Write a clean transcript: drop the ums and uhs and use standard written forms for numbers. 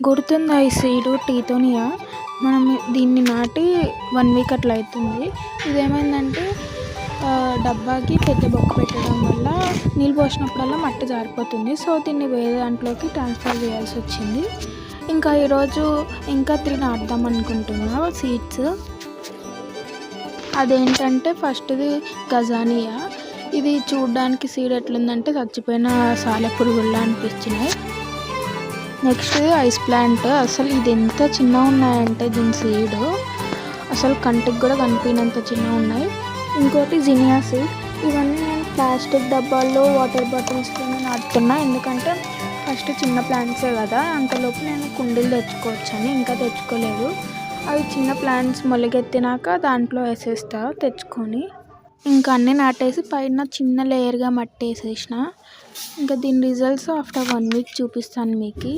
గుర్తుందా ఈ సీడు టీతోనియా? మనం దీన్ని నాటి 1 వీక్ అట్లా అవుతుంది. ఇదేమైందంటే డబ్బాకి పెద్ద బొక్క పెట్టడం వల్ల నీళ్ళు పోసినప్పుడల్లా మట్టి జారిపోతుంది. సో దీన్ని వేరే దాంట్లోకి ట్రాన్స్ఫర్ చేయాల్సి వచ్చింది. ఇంకా ఈరోజు ఇంకా 3 నాటుదాం అనుకుంటున్నా సీడ్స్. అదేంటంటే ఫస్ట్ది గజానియా. ఇది చూడ్డానికి సీడ్ ఎట్లుందంటే చచ్చిపోయిన సాలెపురుగుల్లా అనిపించినాయి. Next ice plant. అసలు ఇది ఎంత చిన్నగా ఉన్నాయంటే దీని సీడ్ అసలు కంటికి కూడా కనిపించినంత చిన్నగా ఉన్నాయి. ఇంకోటి జినియా సీడ్. ఇవన్నీ నేను ప్లాస్టిక్ డబ్బాల్లో వాటర్ బాటిల్స్లో నాటుతున్నా. ఎందుకంటే ఫస్ట్ చిన్న ప్లాంట్సే కదా, అంతలోపు నేను కుండీలు తెచ్చుకోవచ్చని. ఇంకా తెచ్చుకోలేదు. అవి చిన్న ప్లాంట్స్ మొలకెత్తినాక దాంట్లో వేసేస్తా తెచ్చుకొని. ఇంకా అన్నీ నాటేసి పైన చిన్న లేయర్గా మట్టి వేసేసిన. ఇంకా దీని రిజల్ట్స్ ఆఫ్టర్ 1 వీక్ చూపిస్తాను మీకు.